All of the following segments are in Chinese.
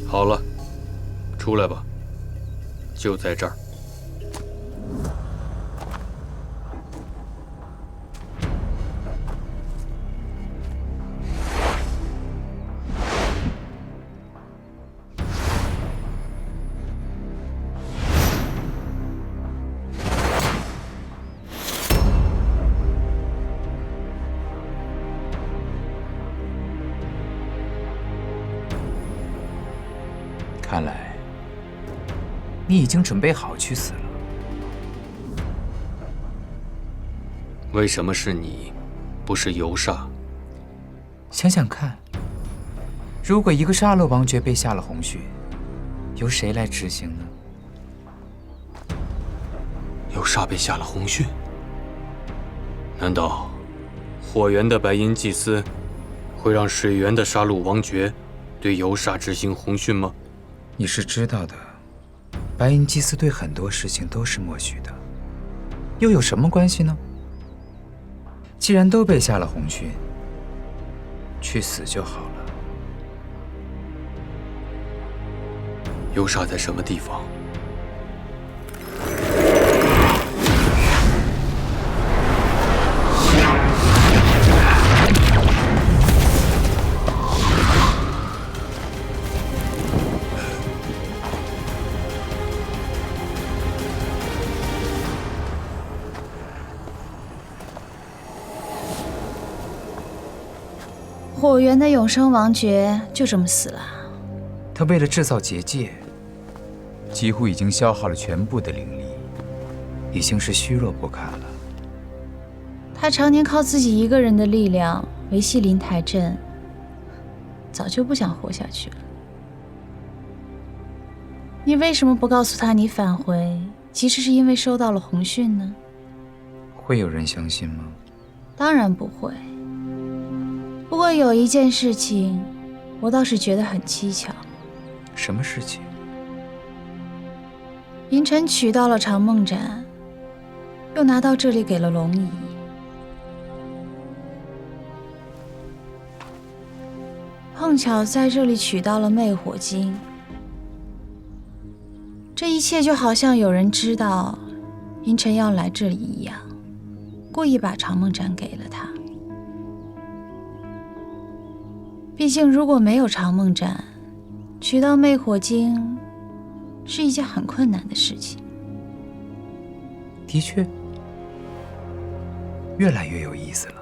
好了，出来吧，就在这儿。看来，你已经准备好去死了。为什么是你，不是游煞？想想看，如果一个杀戮王爵被下了红讯，由谁来执行呢？游煞被下了红讯？难道火源的白银祭司会让水源的杀戮王爵对游煞执行红讯吗？你是知道的，白银祭司对很多事情都是默许的，又有什么关系呢？既然都被下了红讯，去死就好了。游煞在什么地方？火源的永生王爵就这么死了。他为了制造结界，几乎已经消耗了全部的灵力，已经是虚弱不堪了。他常年靠自己一个人的力量维系灵台镇，早就不想活下去了。你为什么不告诉他你返回其实是因为收到了红讯呢？会有人相信吗？当然不会。不过有一件事情，我倒是觉得很蹊跷。什么事情？银尘取到了长梦斩，又拿到这里给了龙姨。碰巧在这里取到了魅火晶。这一切就好像有人知道银尘要来这里一样，故意把长梦斩给了他。毕竟如果没有长梦斩，取到魅火晶是一件很困难的事情。的确，越来越有意思了。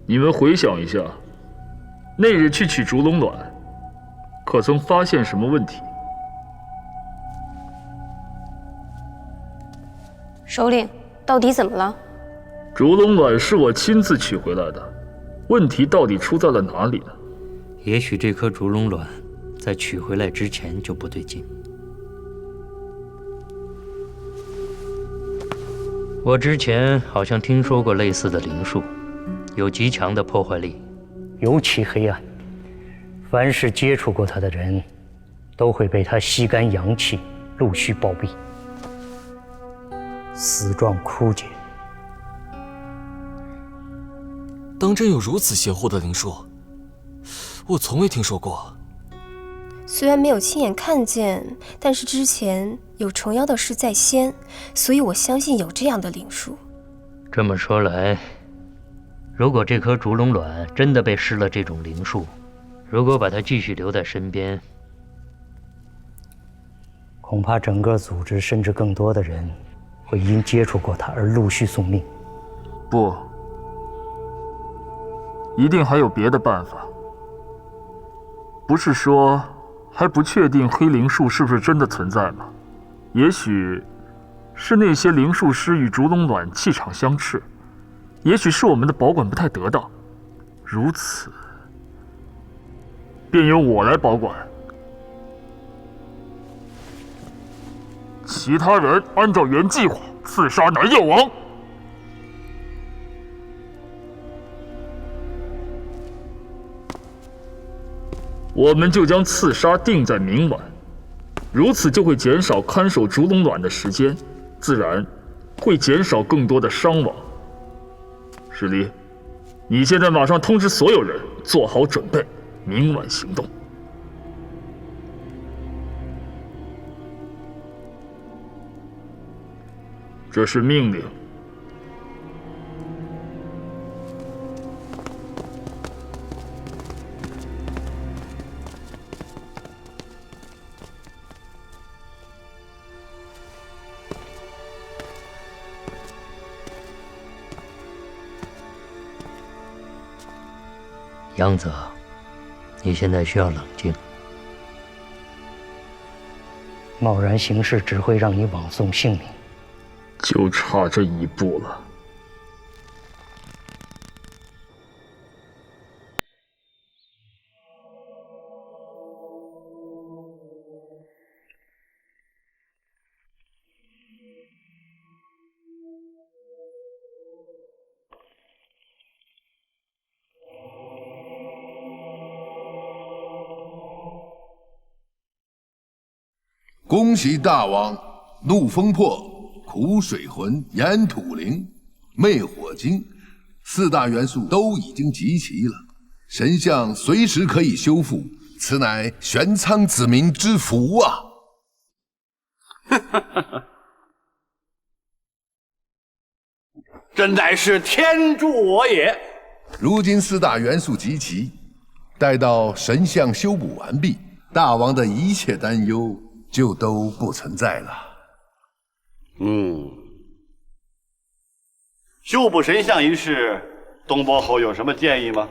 你们回想一下，那日去取烛龙卵，可曾发现什么问题？首领，到底怎么了？烛龙卵是我亲自取回来的，问题到底出在了哪里呢？也许这颗烛龙卵在取回来之前就不对劲。我之前好像听说过类似的灵术，有极强的破坏力，尤其黑暗。凡是接触过它的人，都会被它吸干阳气，陆续暴毙，死状枯竭。当真有如此邪乎的灵术，我从未听说过。虽然没有亲眼看见，但是之前有重妖的事在先，所以我相信有这样的灵术。这么说来，如果这颗烛龙卵真的被施了这种灵术，如果把它继续留在身边，恐怕整个组织甚至更多的人会因接触过它而陆续送命。不，一定还有别的办法。不是说还不确定黑灵术是不是真的存在吗？也许是那些灵术师与烛龙卵气场相斥，也许是我们的保管不太得当，如此便由我来保管，其他人按照原计划刺杀南药王。我们就将刺杀定在明晚，如此就会减少看守烛龙卵的时间，自然会减少更多的伤亡。史离，你现在马上通知所有人做好准备，明晚行动。这是命令。杨泽，你现在需要冷静。贸然行事只会让你枉送性命。就差这一步了。恭喜大王！怒风破、苦水魂、炎土灵、魅火晶4大元素都已经集齐了，神像随时可以修复，此乃玄苍子民之福啊！真乃是天助我也！如今4大元素集齐，待到神像修补完毕，大王的一切担忧就都不存在了。修补神像一事，东伯侯有什么建议吗？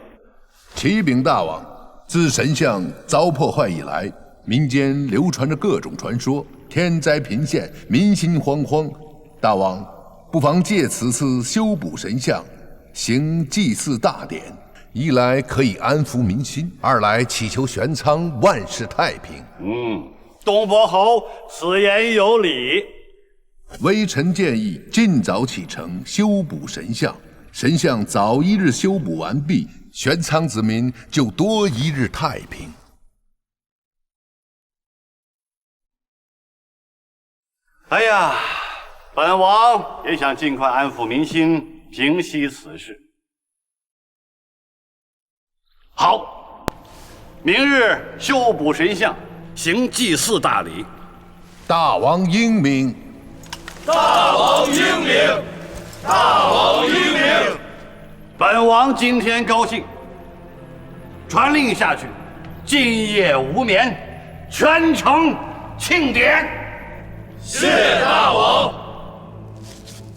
启禀大王，自神像遭破坏以来，民间流传着各种传说，天灾频现，民心惶惶。大王不妨借此次修补神像，行祭祀大典，一来可以安抚民心，二来祈求玄苍万事太平。东伯侯此言有理。微臣建议尽早启程修补神像，神像早一日修补完毕，玄苍子民就多一日太平。哎呀，本王也想尽快安抚民心，平息此事。好，明日修补神像，行祭祀大礼。大王英明！大王英明！大王英明！本王今天高兴，传令下去，今夜无眠，全城庆典。谢大王。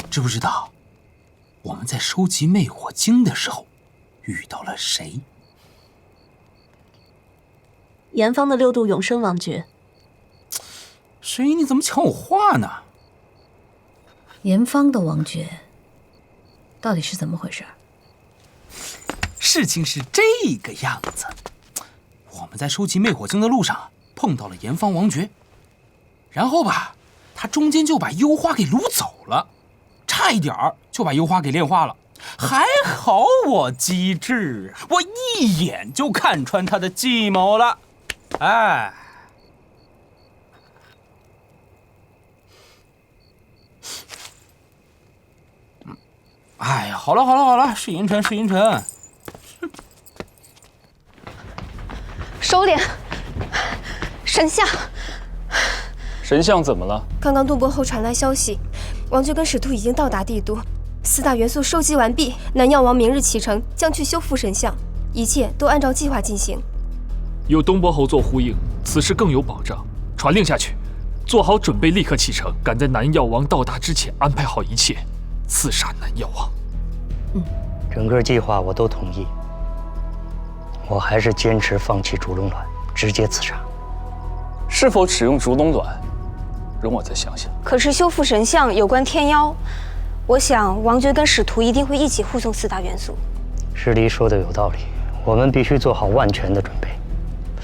知不知道，我们在收集魅火晶的时候遇到了谁？严方的6度永生王爵。谁？你怎么抢我话呢？严方的王爵到底是怎么回事？事情是这个样子，我们在收集魅火晶的路上碰到了严方王爵，然后吧，他中间就把幽花给掳走了，差差一点儿就把幽花给炼化了。还好我机智，我一眼就看穿他的计谋了。哎，哎呀，好了，是银尘。首领，神相。神相怎么了？刚刚渡波后传来消息，王爵跟使徒已经到达帝都，4大元素收集完毕，南药王明日启程，将去修复神像，一切都按照计划进行。有东伯侯做呼应，此事更有保障。传令下去，做好准备，立刻启程，赶在南药王到达之前安排好一切，刺杀南药王。整个计划我都同意，我还是坚持放弃烛龙卵，直接刺杀。是否使用烛龙卵？容我再想想。可是修复神像有关天妖，我想王爵跟使徒一定会一起护送4大元素。师弟说的有道理，我们必须做好万全的准备，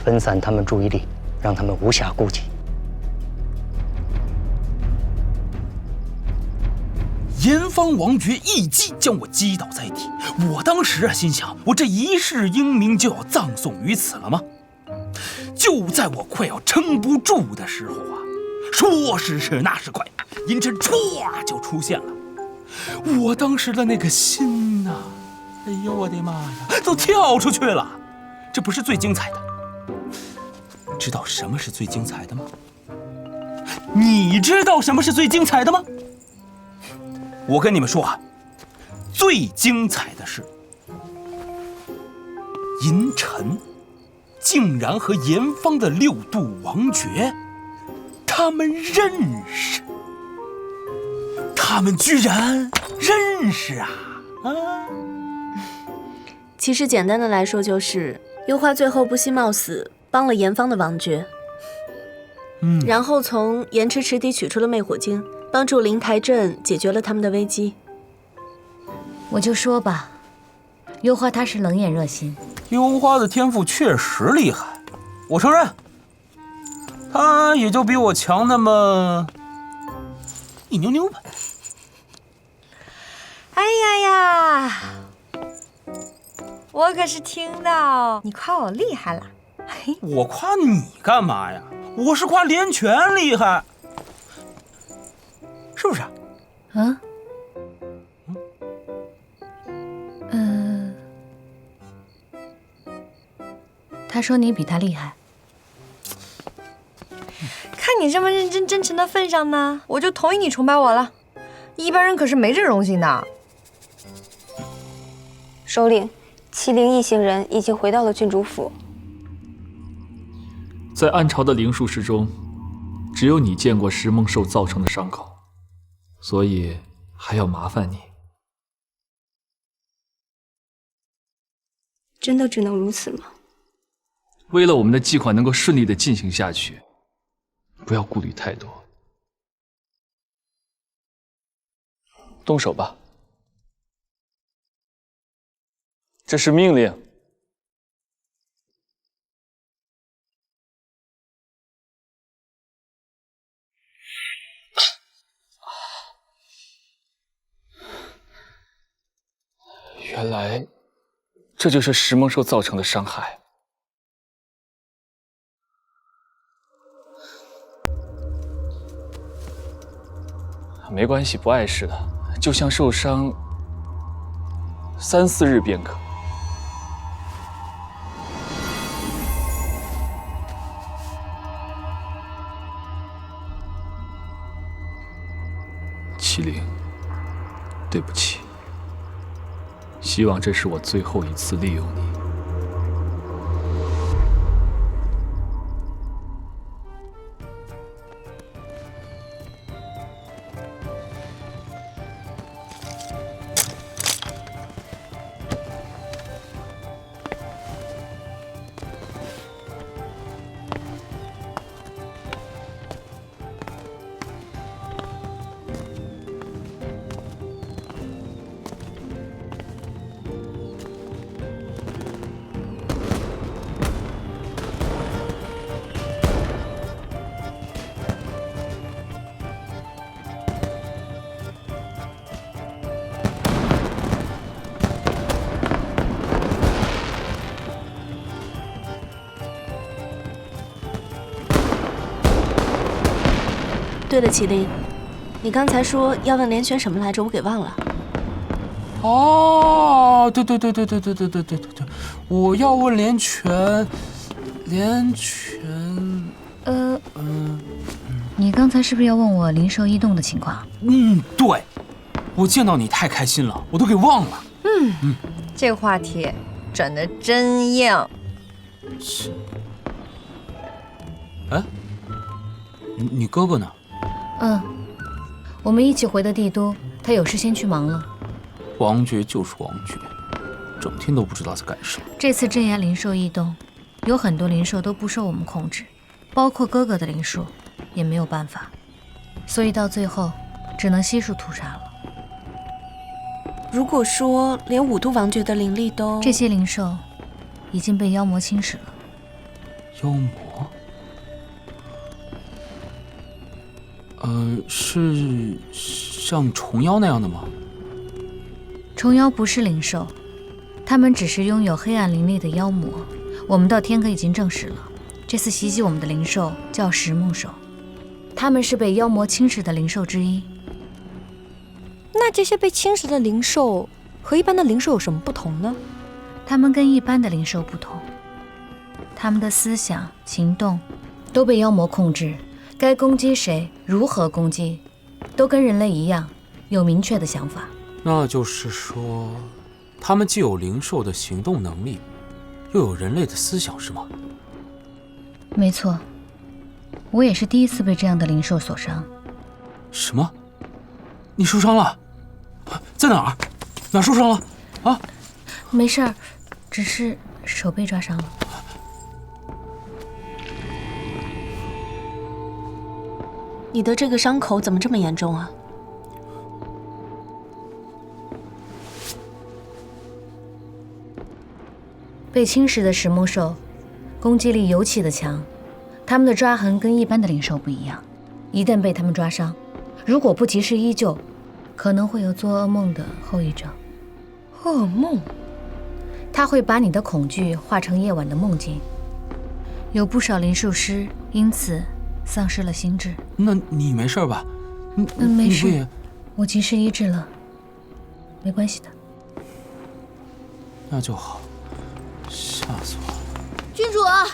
分散他们注意力，让他们无暇顾及。炎方王爵一击将我击倒在地，我当时心想，我这一世英名就要葬送于此了吗？就在我快要撑不住的时候啊，说是那是快，银尘唰就出现了。我当时的那个心呐，哎呦我的妈呀，都跳出去了。这不是最精彩的，知道什么是最精彩的吗？你知道什么是最精彩的吗？我跟你们说啊，最精彩的是银尘竟然和炎方的6度王爵，他们认识，他们居然认识啊！其实简单的来说，就是幽花最后不惜冒死帮了炎方的王爵，然后从盐池池底取出了魅火晶，帮助灵台镇解决了他们的危机。我就说吧，幽花她是冷眼热心。幽花的天赋确实厉害，我承认，她也就比我强那么一牛牛吧。哎呀呀，我可是听到你夸我厉害了。我夸你干嘛呀？我是夸连泉厉害，是不是？他说你比他厉害。看你这么认真真诚的份上呢，我就同意你崇拜我了。一般人可是没这荣幸的。首领，麒麟一行人已经回到了郡主府。在暗潮的灵术师中，只有你见过石梦兽造成的伤口，所以还要麻烦你。真的只能如此吗？为了我们的计划能够顺利地进行下去，不要顾虑太多。动手吧，这是命令。原来，这就是石梦兽造成的伤害。没关系，不碍事的，就像受伤3、4日便可。麒麟，对不起，希望这是我最后一次利用你。对了，麒麟，你刚才说要问连泉什么来着？我给忘了。哦，对，我要问连泉，你刚才是不是要问我灵兽异动的情况？对，我见到你太开心了，我都给忘了。这个话题整得真硬。是。哎，你哥哥呢？我们一起回的帝都，他有事先去忙了。王爵就是王爵，整天都不知道在干什么。这次镇压灵兽异动，有很多灵兽都不受我们控制，包括哥哥的灵术，也没有办法，所以到最后只能悉数屠杀了。如果说连5都王爵的灵力都……这些灵兽已经被妖魔侵蚀了。妖魔？是像虫妖那样的吗？虫妖不是灵兽，它们只是拥有黑暗灵力的妖魔。我们到天阁已经证实了，这次袭击我们的灵兽叫石梦兽，它们是被妖魔侵蚀的灵兽之一。那这些被侵蚀的灵兽和一般的灵兽有什么不同呢？它们跟一般的灵兽不同，它们的思想、行动都被妖魔控制，该攻击谁、如何攻击，都跟人类一样，有明确的想法。那就是说，他们既有灵兽的行动能力，又有人类的思想，是吗？没错，我也是第一次被这样的灵兽所伤。什么？你受伤了？在哪儿？哪儿受伤了？啊？没事儿，只是手被抓伤了。你的这个伤口怎么这么严重啊？被侵蚀的石梦兽攻击力尤其的强，它们的抓痕跟一般的灵兽不一样，一旦被它们抓伤，如果不及时医救，可能会有做噩梦的后遗症。噩梦？它会把你的恐惧化成夜晚的梦境，有不少灵术师因此丧失了心智。那你没事吧？没事，我及时医治了，没关系的。那就好，吓死我了。郡主啊，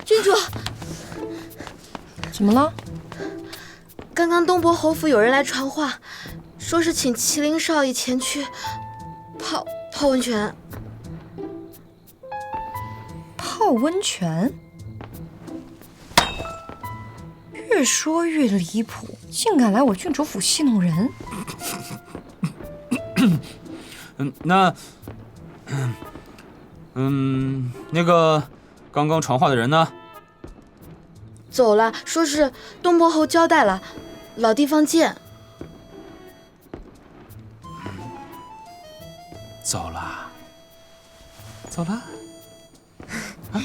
郡主，怎么了？刚刚东伯侯府有人来传话，说是请麒麟少爷前去泡温泉。泡温泉？越说越离谱，竟敢来我郡主府戏弄人！那个刚刚传话的人呢？走了，说是东伯侯交代了，老地方见。走了，走了。啊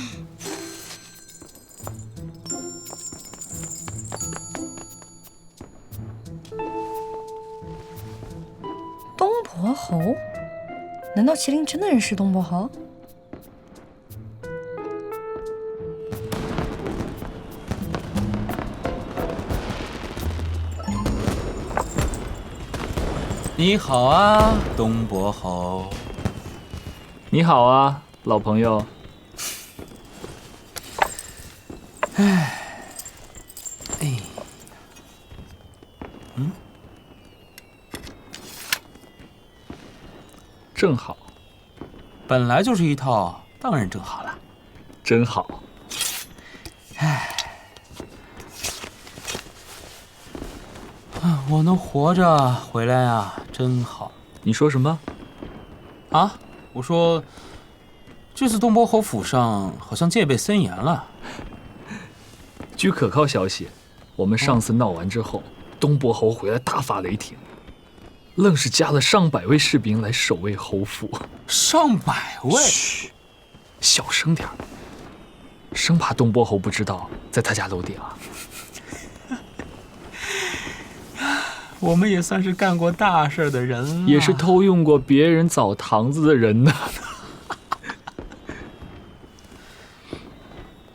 东伯侯？难道麒麟真的认识东伯侯？你好啊，东伯侯。你好啊，老朋友。哎，正好，本来就是一套，当然正好了。真好。我能活着回来啊，真好。你说什么？啊？我说，这次东伯侯府上好像戒备森严了。据可靠消息，我们上次闹完之后，东伯侯回来大发雷霆，愣是加了上百位士兵来守卫侯府。上百位？嘘，小声点，生怕东伯侯不知道在他家楼顶啊。我们也算是干过大事的人了，也是偷用过别人澡堂子的人呢。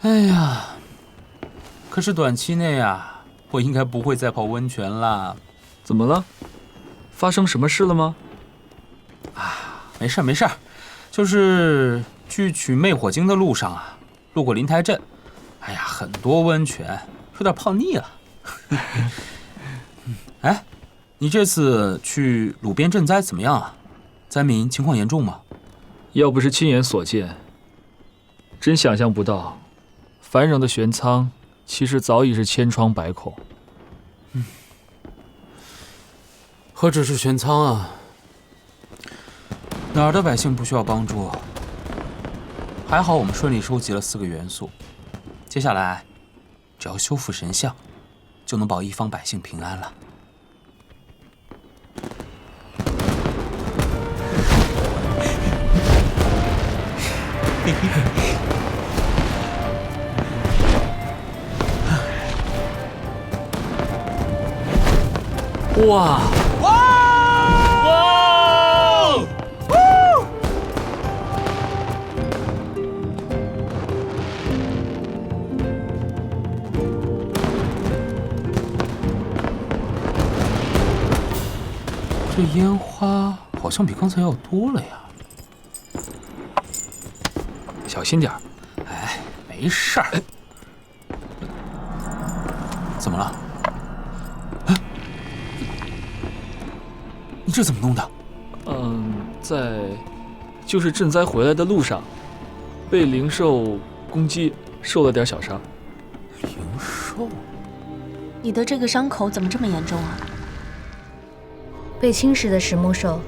哎呀，可是短期内啊，我我应该不会再泡温泉啦。怎么了？发生什么事了吗？没事没事，就是去取魅火晶的路上啊，路过灵台镇，哎呀，很多温泉，有点泡腻了。哎，你这次去鲁边赈灾怎么样啊？灾民情况严重吗？要不是亲眼所见，真想象不到，繁荣的玄苍其实早已是千疮百孔。何止是玄苍啊！哪儿的百姓不需要帮助？还好我们顺利收集了4个元素，接下来只要修复神像，就能保一方百姓平安了。哇！这烟花好像比刚才要多了呀！小心点儿。哎，没事儿。怎么了？你这怎么弄的？就是赈灾回来的路上，被灵兽攻击，受了点小伤。灵兽？你的这个伤口怎么这么严重啊？被侵蚀的石木兽，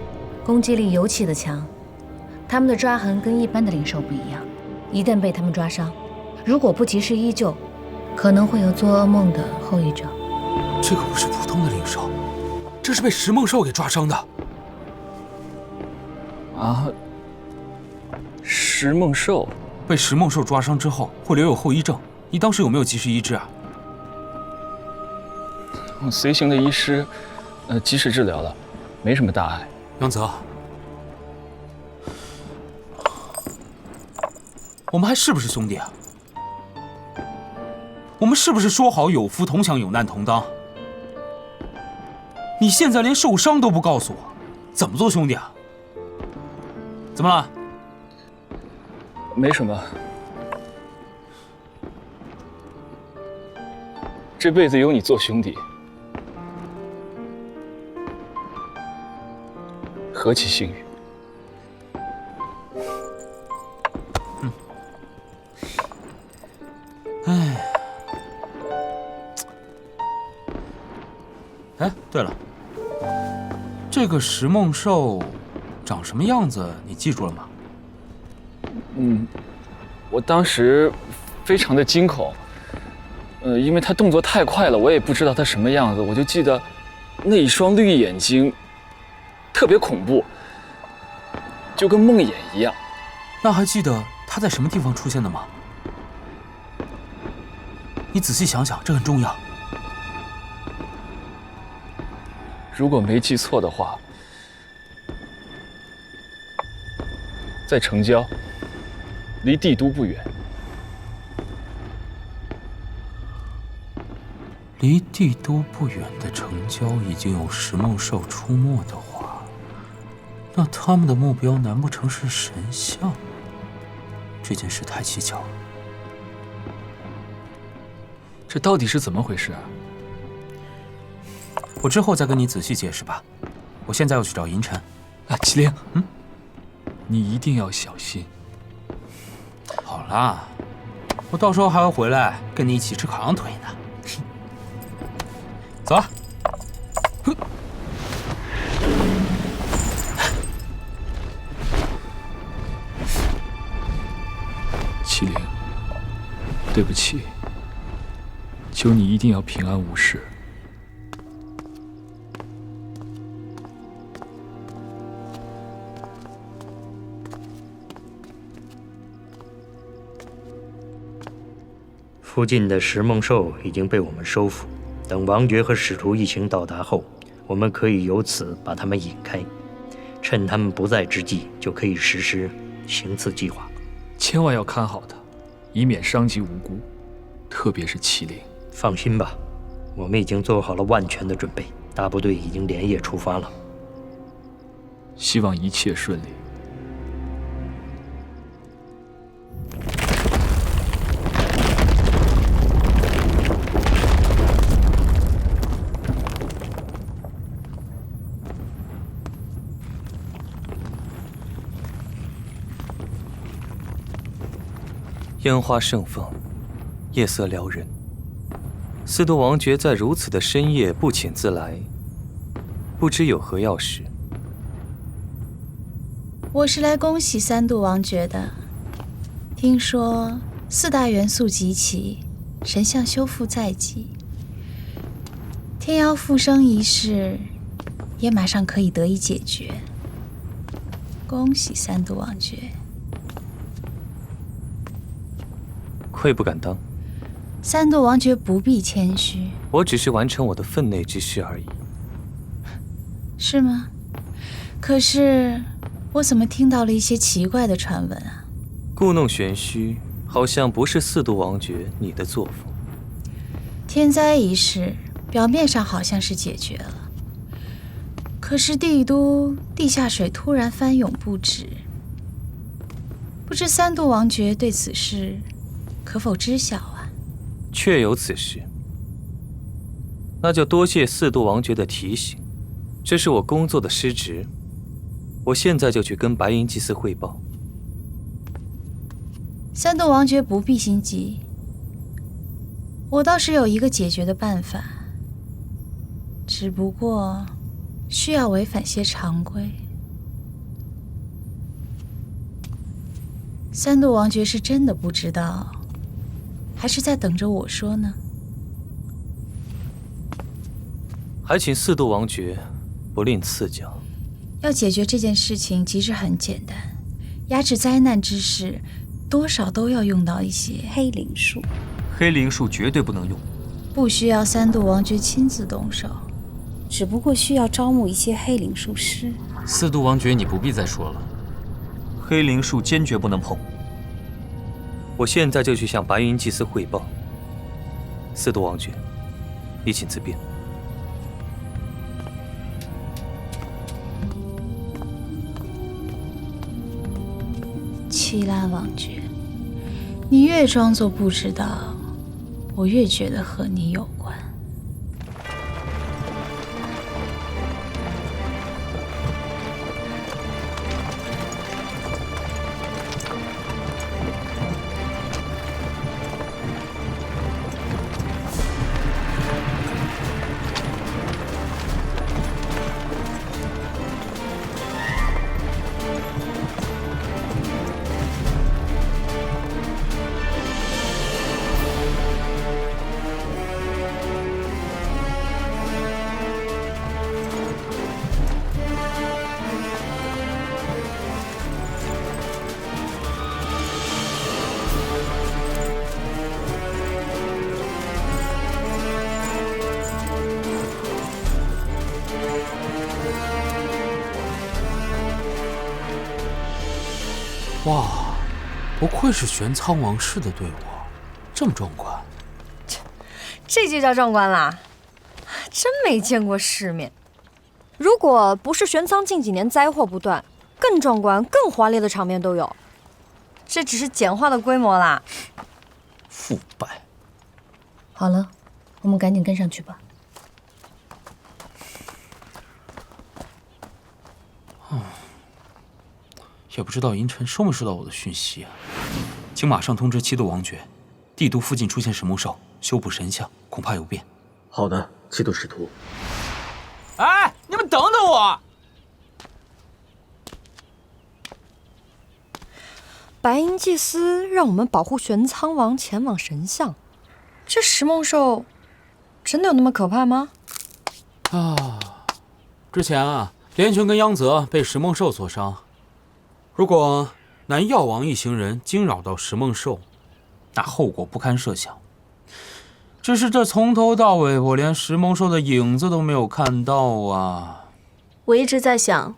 攻击力尤其的强，它们的抓痕跟一般的灵兽不一样，一旦被它们抓伤，如果不及时医救，可能会有做噩梦的后遗症。这可不是普通的灵兽，这是被石梦兽给抓伤的。啊！石梦兽被石梦兽抓伤之后会留有后遗症，你当时有没有及时医治啊？随行的医师，及时治疗了，没什么大碍。杨泽，我们还是不是兄弟啊？我们是不是说好有福同享，有难同当？你现在连受伤都不告诉我，怎么做兄弟啊？怎么了？没什么。这辈子有你做兄弟，何其幸运！哎，对了，这个石梦兽长什么样子，你记住了吗？我当时非常的惊恐，因为他动作太快了，我也不知道他什么样子，我就记得那一双绿眼睛特别恐怖，就跟梦魇一样。那还记得他在什么地方出现的吗？你仔细想想，这很重要。如果没记错的话，在城郊，离帝都不远。离帝都不远的城郊已经有石梦兽出没的话，那他们的目标难不成是神像？这件事太蹊跷了。这到底是怎么回事啊？我之后再跟你仔细解释吧。我现在要去找银尘。啊，麒麟，你一定要小心。好啦，我到时候还要回来跟你一起吃烤羊腿呢。走啊！麒麟，对不起，求你一定要平安无事。附近的石梦兽已经被我们收服，等王爵和使徒一行到达后，我们可以由此把他们引开，趁他们不在之际，就可以实施行刺计划。千万要看好他，以免伤及无辜，特别是麒麟。放心吧，我们已经做好了万全的准备，大部队已经连夜出发了。希望一切顺利。烟花盛放，夜色撩人。司铎王爵在如此的深夜不请自来，不知有何要事。我是来恭喜三度王爵的。听说4大元素集齐，神像修复在即，天妖复生一事也马上可以得以解决。恭喜三度王爵。愧不敢当。三度王爵不必谦虚，我只是完成我的分内之事而已。是吗？可是我怎么听到了一些奇怪的传闻啊？故弄玄虚，好像不是4度王爵你的作风。天灾一事表面上好像是解决了，可是帝都地下水突然翻涌不止，不知三度王爵对此事可否知晓啊？确有此事，那就多谢4度王爵的提醒，这是我工作的失职，我现在就去跟白银祭司汇报。三度王爵不必心急，我倒是有一个解决的办法，只不过需要违反些常规。三度王爵是真的不知道，还是在等着我说呢？还请4度王爵不吝赐教。要解决这件事情其实很简单，压制灾难之事，多少都要用到一些黑灵术。黑灵术绝对不能用，不需要三度王爵亲自动手，只不过需要招募一些黑灵术师。4度王爵，你不必再说了，黑灵术坚决不能碰。我现在就去向白银祭司汇报。4度王爵，你请自便。七拉王爵，你越装作不知道，我越觉得和你有关。哇，不愧是玄苍王室的队伍，这么壮观。这就叫壮观啦，真没见过世面。如果不是玄苍近几年灾祸不断，更壮观、更华丽的场面都有。这只是简化的规模啦。腐败。好了，我们赶紧跟上去吧。也不知道银尘收没收到我的讯息啊？请马上通知7度王爵，帝都附近出现石梦兽，修补神像，恐怕有变。好的，7度使徒。哎，你们等等我！白银祭司让我们保护玄苍王前往神像，这石梦兽真的有那么可怕吗？之前啊，连群跟央泽被石梦兽所伤。如果南药王一行人惊扰到石梦兽，那后果不堪设想。只是这从头到尾，我连石梦兽的影子都没有看到啊！我一直在想，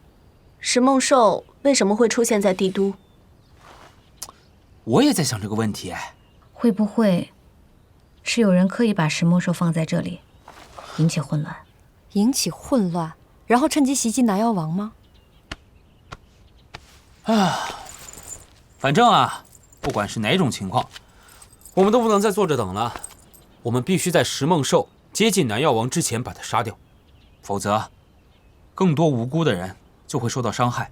石梦兽为什么会出现在帝都？我也在想这个问题。会不会是有人刻意把石梦兽放在这里，引起混乱。引起混乱，然后趁机袭击南药王吗？反正啊，不管是哪种情况，我们都不能再坐着等了。我们必须在石梦兽接近南药王之前把他杀掉，否则，更多无辜的人就会受到伤害。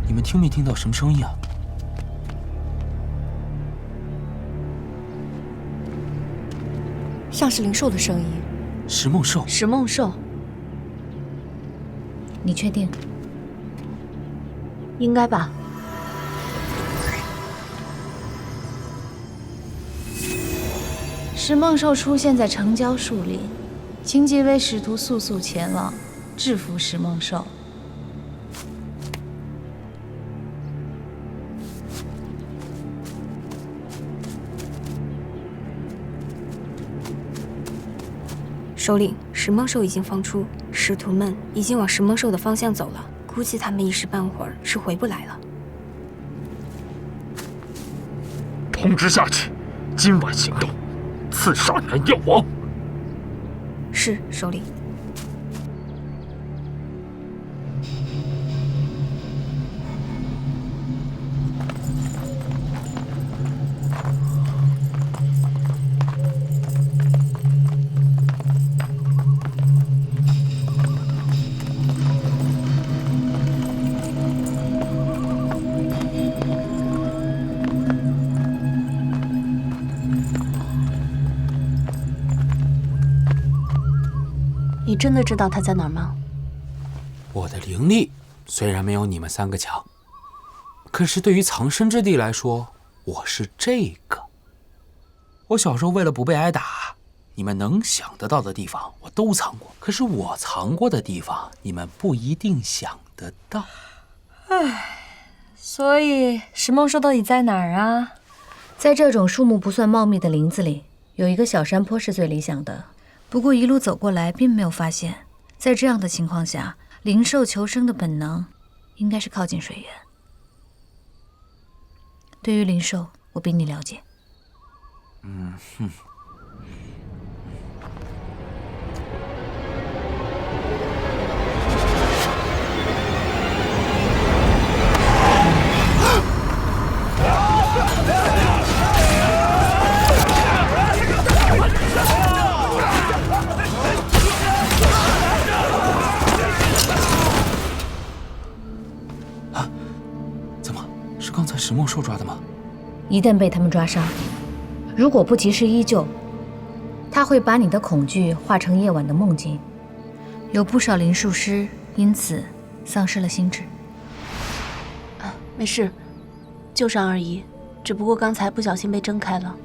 你们听没听到什么声音啊？像是灵兽的声音。石梦兽。石梦兽。你确定？应该吧。石梦兽出现在城郊树林，请几位使徒速速前往，制服石梦兽。首领，石梦兽已经放出，使徒们已经往石梦兽的方向走了，估计他们一时半会儿是回不来了。通知下去，今晚行动，刺杀南药王。是，首领。你真的知道他在哪儿吗？我的灵力虽然没有你们3个强，可是对于藏身之地来说，我是这个。我小时候为了不被挨打，你们能想得到的地方我都藏过，可是我藏过的地方，你们不一定想得到。所以石梦兽到底在哪儿啊？在这种树木不算茂密的林子里，有一个小山坡是最理想的。不过一路走过来，并没有发现，在这样的情况下，灵兽求生的本能应该是靠近水源。对于灵兽，我比你了解。是刚才石梦兽抓的吗？一旦被他们抓伤，如果不及时医救，他会把你的恐惧化成夜晚的梦境。有不少灵术师因此丧失了心智。没事，旧伤而已，只不过刚才不小心被挣开了。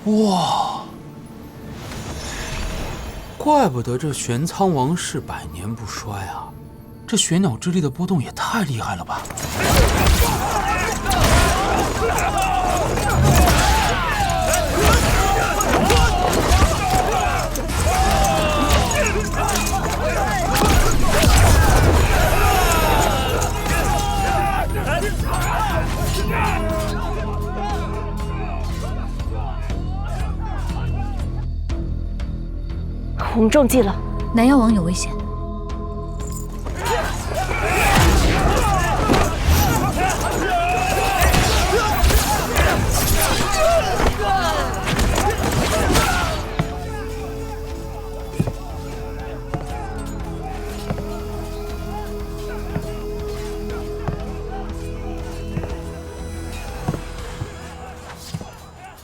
哇！怪不得这玄苍王室百年不衰啊！这玄鸟之力的波动也太厉害了吧！我们中计了，南药王有危险。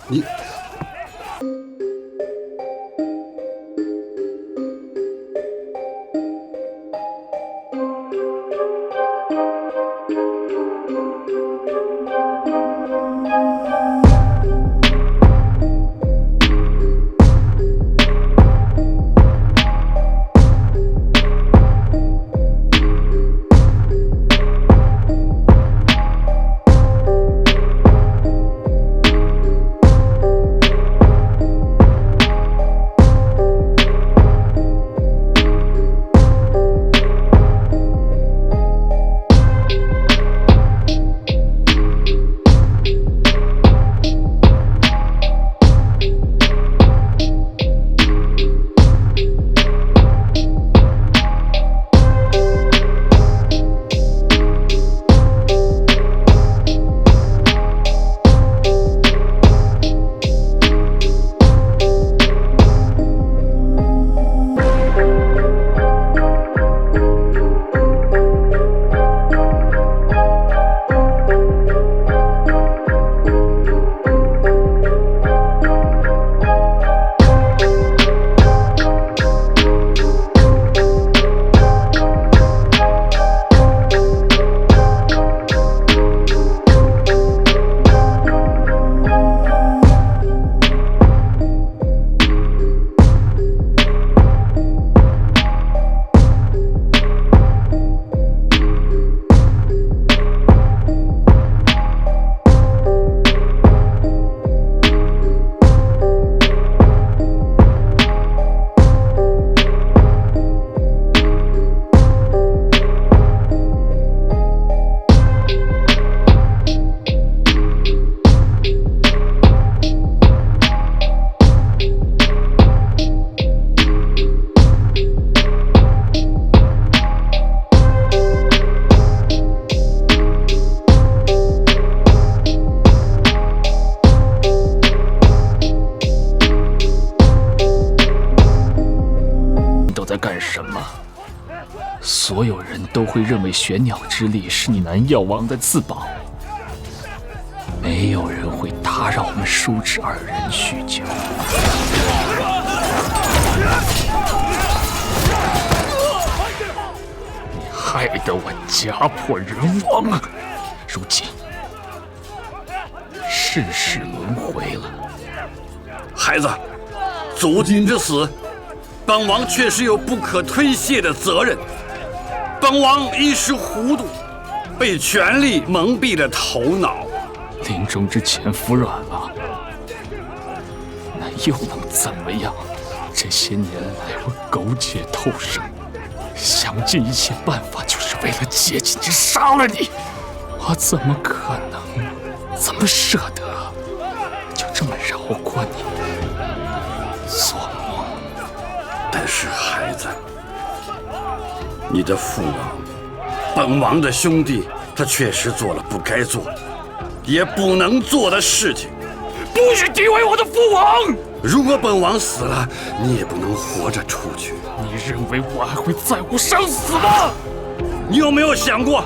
你。所有人都会认为玄鸟之力是你南药王的自保，没有人会打扰我们叔侄二人叙旧。你害得我家破人亡，如今世事轮回了。孩子，祖金之死，本王确实有不可推卸的责任。本王一时糊涂，被权力蒙蔽了头脑。临终之前服软了，那又能怎么样？这些年来我苟且偷生，想尽一切办法，就是为了接近你，杀了你。我怎么可能，怎么舍得就这么饶过你？做梦！但是孩子，你的父王，本王的兄弟，他确实做了不该做也不能做的事情。不许诋毁我的父王！如果本王死了，你也不能活着出去。你认为我还会在乎生死吗？你有没有想过？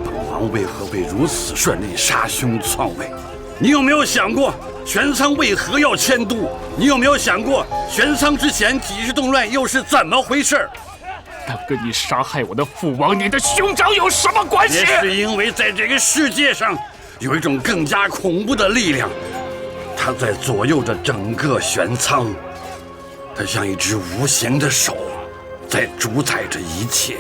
本王为何会如此顺利杀兄篡位？你有没有想过玄苍为何要迁都？你有没有想过玄苍之前几世动乱又是怎么回事？那跟你杀害我的父王，你的兄长有什么关系？也是因为在这个世界上有一种更加恐怖的力量，它在左右着整个玄苍，它像一只无形的手，在主宰着一切。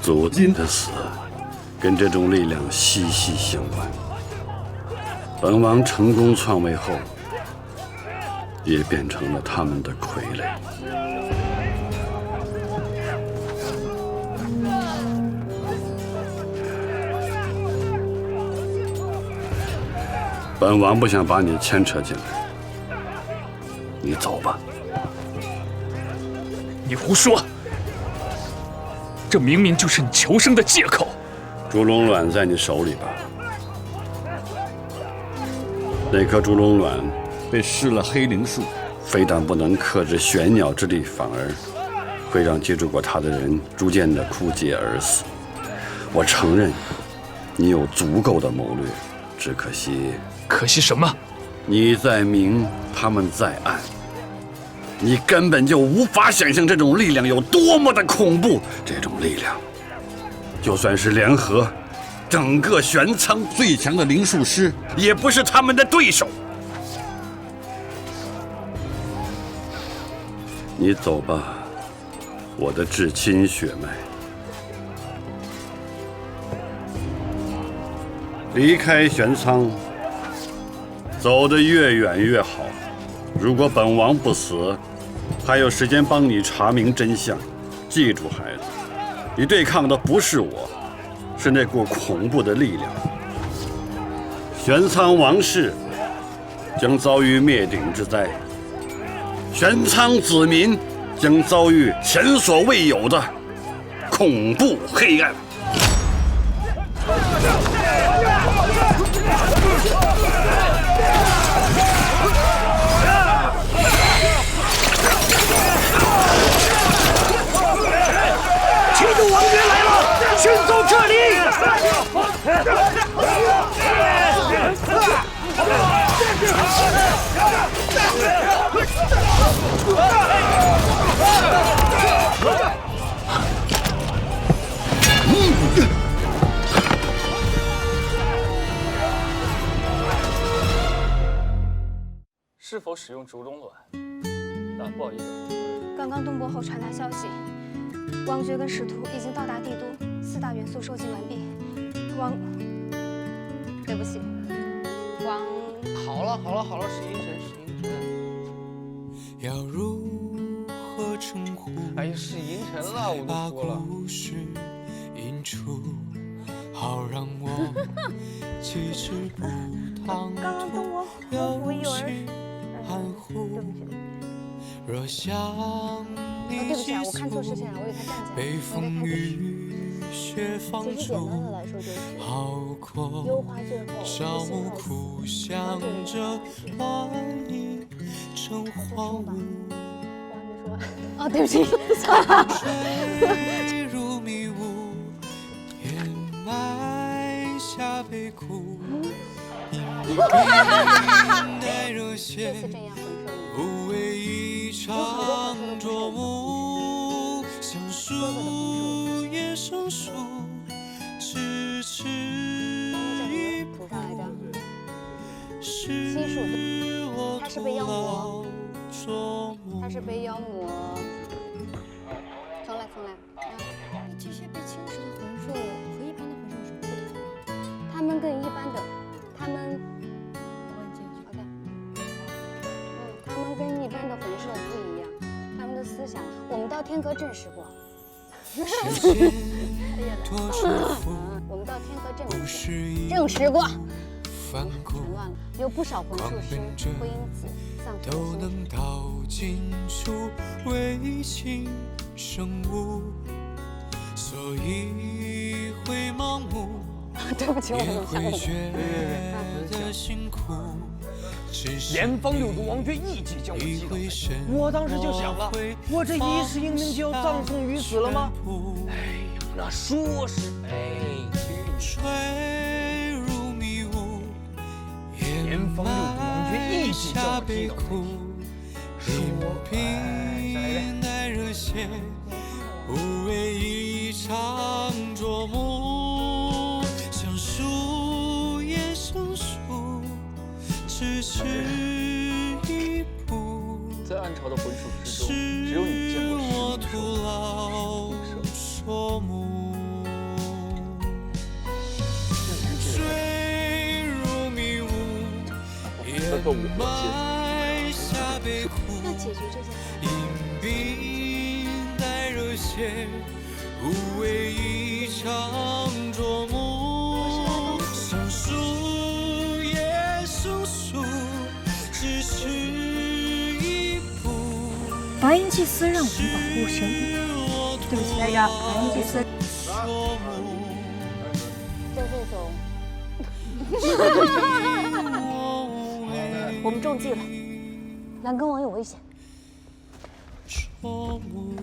祖金的死跟这种力量息息相关。本王成功篡位后，也变成了他们的傀儡。本王不想把你牵扯进来，你走吧。你胡说！这明明就是你求生的借口。烛龙卵在你手里吧？那颗烛龙卵被施了黑灵术，非但不能克制玄鸟之力，反而会让接触过它的人逐渐的枯竭而死。我承认，你有足够的谋略，只可惜……可惜什么？你在明，他们在暗。你根本就无法想象这种力量有多么的恐怖。这种力量，就算是联合整个玄苍最强的灵术师，也不是他们的对手。你走吧，我的至亲血脉。离开玄苍，走得越远越好。如果本王不死，还有时间帮你查明真相。记住，孩子，你对抗的不是我，是那股恐怖的力量。玄苍王室将遭遇灭顶之灾，玄苍子民将遭遇前所未有的恐怖黑暗。七度王爵来了，迅速撤离！是否使用烛龙卵？不好意思，刚刚东伯侯传达消息，王爵跟使徒已经到达帝都，4大元素收集完毕。对不起，好了，是阴沉。要如何称呼？哎呀，是阴沉了，我都说了。引出，好让我气质不唐突，有些含糊。若想你对不起啊，我看错视线了，我以为他站起来。被风雨雪却放逐，好过朝暮苦想着万一成荒芜。哦，对不起。坠入迷雾，掩埋下悲苦，因待热血，无谓一场捉摸，像树叶生疏，迟迟一步，是我徒劳琢磨。他是被妖魔。重来。这些被侵蚀的魂兽和一般的魂兽有什么不同？他们跟一般的，他们跟一般的魂兽不一样，他们的思想，我们到天阁证实过。我们到天阁证实过。全乱了，有不少魂术师会因此丧失都能道尽处为情生无，所以会盲目，对不起，我也会觉得辛苦。炎方六毒王爵一击将我击倒，我当时就想了，我这一世英名就要葬送于此了吗？哎呀，那说是坠入迷雾，炎方六毒王爵一击将我击倒，平待热血，无谓一场捉摸，像树叶生疏，迟迟一步。在暗潮的魂术之中，只有你见过我徒劳琢磨。坠入迷雾，掩埋下悲苦，因冰待热血，无谓一场捉摸，像树叶生疏，只是一步。白银祭司让我们保护神域，对不起大家，白银祭司。我们中计了，蓝根王有危险。捉摸。